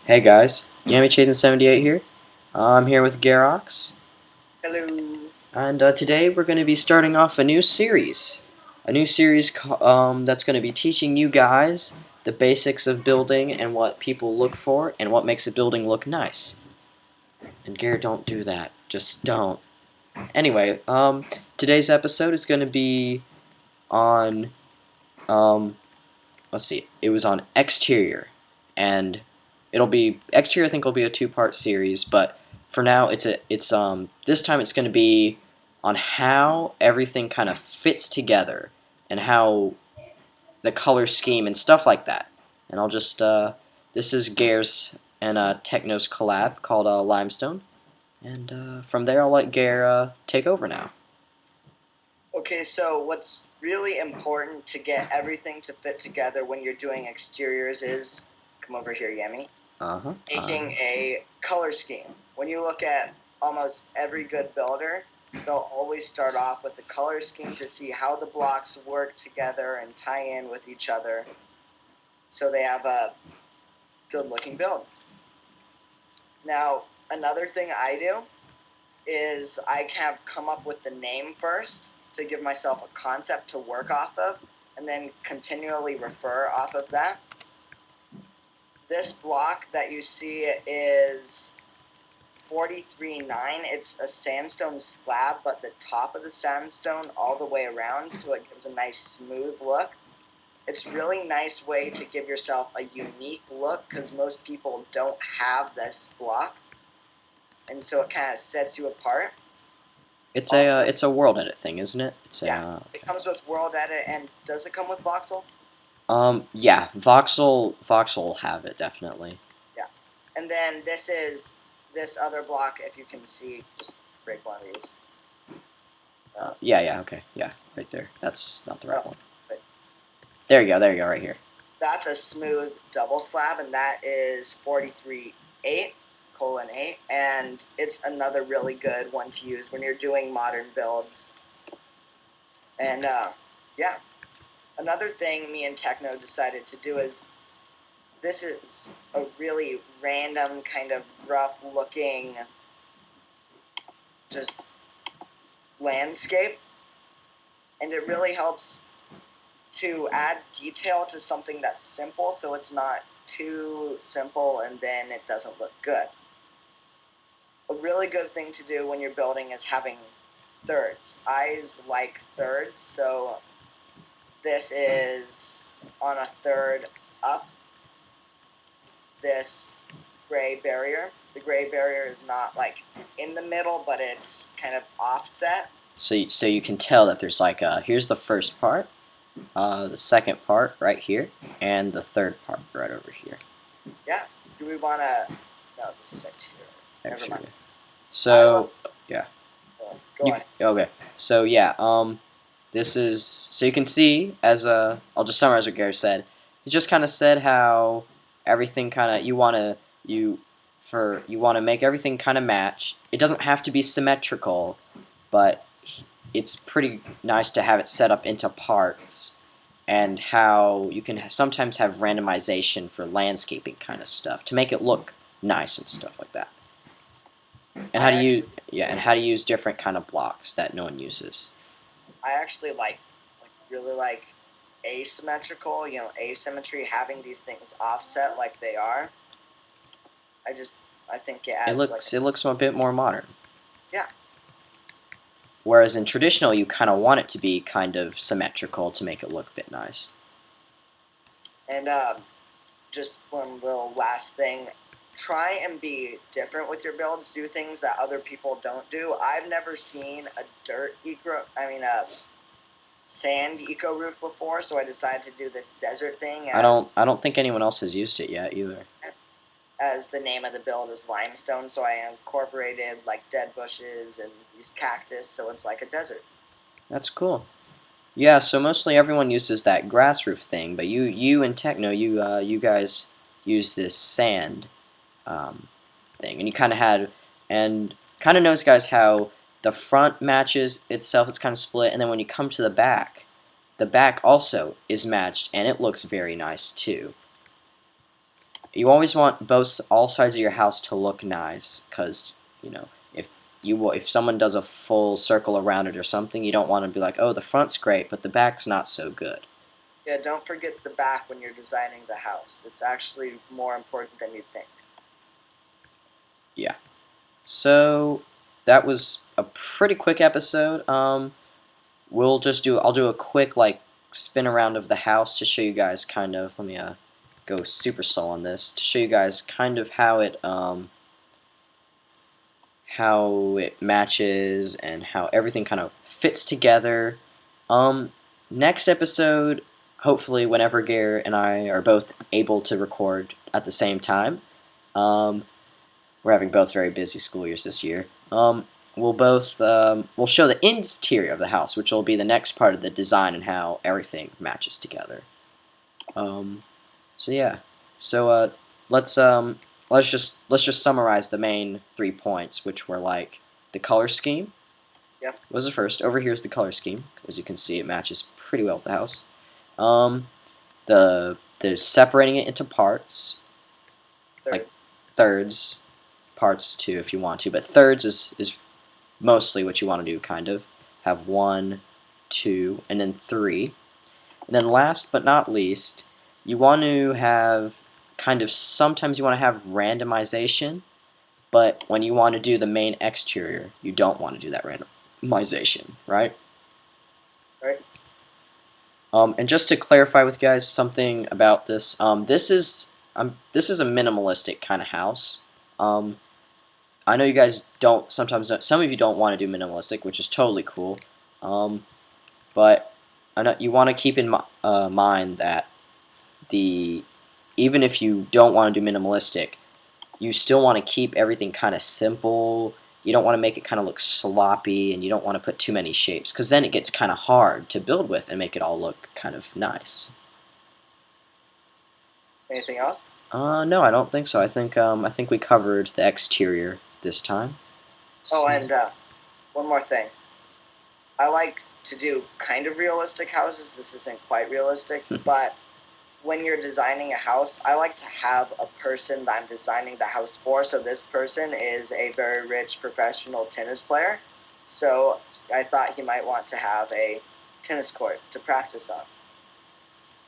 Hey guys, YAMICHETAN 78 here. I'm here with Gerrocks, Hello. and today we're going to be starting off a new series. A new series that's going to be teaching you guys the basics of building and what people look for and what makes a building look nice. And Garrett, don't do that. Just don't. Anyway, today's episode is going to be on, um, let's see, it was on exterior, and it'll be exterior. I think will be a two-part series, but for now, it's this time it's going to be on how everything kind of fits together and how the color scheme and stuff like that. And I'll just this is Gare's and Techno's collab called Limestone, and from there I'll let Gare take over now. Okay, so what's really important to get everything to fit together when you're doing exteriors is, come over here, Yemi, Uh huh. making a color scheme. When you look at almost every good builder, they'll always start off with a color scheme to see how the blocks work together and tie in with each other so they have a good looking build. Now, another thing I do is I have come up with the name first to give myself a concept to work off of, and then continually refer off of that. This block that you see is 43.9. It's a sandstone slab, but the top of the sandstone all the way around, so it gives a nice smooth look. It's a really nice way to give yourself a unique look because most people don't have this block, and so it kind of sets you apart. Also, It's a world edit thing, isn't it? It's yeah, a it comes with World Edit, and does it come with Voxel? Yeah, Voxel will have it definitely. Yeah. And then this is this other block, if you can see, just break one of these. Yeah, okay, yeah, right there. That's not the right one. But There you go, right here. that's a smooth double slab, and that is 43.8:8, and it's another really good one to use when you're doing modern builds. And yeah, another thing me and Techno decided to do is this is a really random kind of rough looking just landscape, and it really helps to add detail to something that's simple so it's not too simple and then it doesn't look good. A really good thing to do when you're building is having thirds. Eyes like thirds, so this is on a third up this gray barrier. The gray barrier is not like in the middle, but it's kind of offset. So you can tell that there's like here's the first part, the second part right here, and the third part right over here. Yeah. Do we want to? No, this is exterior. Never Exterior. mind. So yeah, Go on. okay. So yeah, this is so you can see as a. I'll just summarize what Gary said. He just kind of said how everything kind of you want to make everything kind of match. It doesn't have to be symmetrical, but it's pretty nice to have it set up into parts, and how you can sometimes have randomization for landscaping kind of stuff to make it look nice and stuff like that. And how I to use actually, and how to use different kind of blocks that no one uses. I actually really like asymmetrical. You know, asymmetry, having these things offset like they are. I think it adds It looks a bit more modern. yeah. Whereas in traditional, you kind of want it to be kind of symmetrical to make it look a bit nice. And just one little last thing. Try and be different with your builds. Do things that other people don't do. I've never seen a a sand eco roof before, so I decided to do this desert thing I don't think anyone else has used it yet either. as the name of the build is limestone. So I incorporated like dead bushes and these cactus, so it's like a desert. That's cool. Yeah, so mostly everyone uses that grass roof thing, but you and Techno, you guys use this sand um, thing, and you kind of had and kind of knows guys how the front matches itself. It's kind of split, and then when you come to the back also is matched, and it looks very nice too. You always want all sides of your house to look nice, because if someone does a full circle around it or something, you don't want to be like, oh, the front's great, but the back's not so good. Yeah, don't forget the back when you're designing the house. It's actually more important than you think. Yeah. So that was a pretty quick episode. I'll do a quick spin around of the house to show you guys kind of. Let me go super slow on this to show you guys kind of how it matches and how everything kind of fits together. Next episode, hopefully, whenever Gare and I are both able to record at the same time. We're having both very busy school years this year. We'll show the interior of the house, which will be the next part of the design and how everything matches together. So yeah, so let's just summarize the main 3 points, which were like the color scheme. Yep. Was the first. Over here is the color scheme. As you can see, it matches pretty well with the house. The separating it into parts, like thirds, parts too if you want to, but thirds is mostly what you want to do. Kind of have 1, 2, and then 3, and then last but not least, you want to have sometimes you want to have randomization, but when you want to do the main exterior, you don't want to do that randomization, right? Right. And just to clarify with you guys something about this, this is a minimalistic kind of house. I know you guys some of you don't want to do minimalistic, which is totally cool. But I know you want to keep in mind that even if you don't want to do minimalistic, you still want to keep everything kind of simple. You don't want to make it kind of look sloppy, and you don't want to put too many shapes, because then it gets kind of hard to build with and make it all look kind of nice. Anything else? No, I don't think so. I think we covered the exterior this time. Oh, and one more thing. I like to do kind of realistic houses. This isn't quite realistic, but when you're designing a house, I like to have a person that I'm designing the house for. So this person is a very rich professional tennis player. So I thought he might want to have a tennis court to practice on.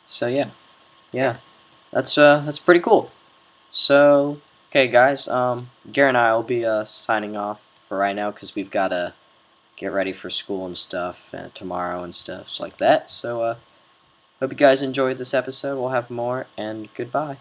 So yeah, that's pretty cool. So okay, guys, Gary and I will be signing off for right now, because we've got to get ready for school and stuff tomorrow and stuff like that. So hope you guys enjoyed this episode. We'll have more, and goodbye.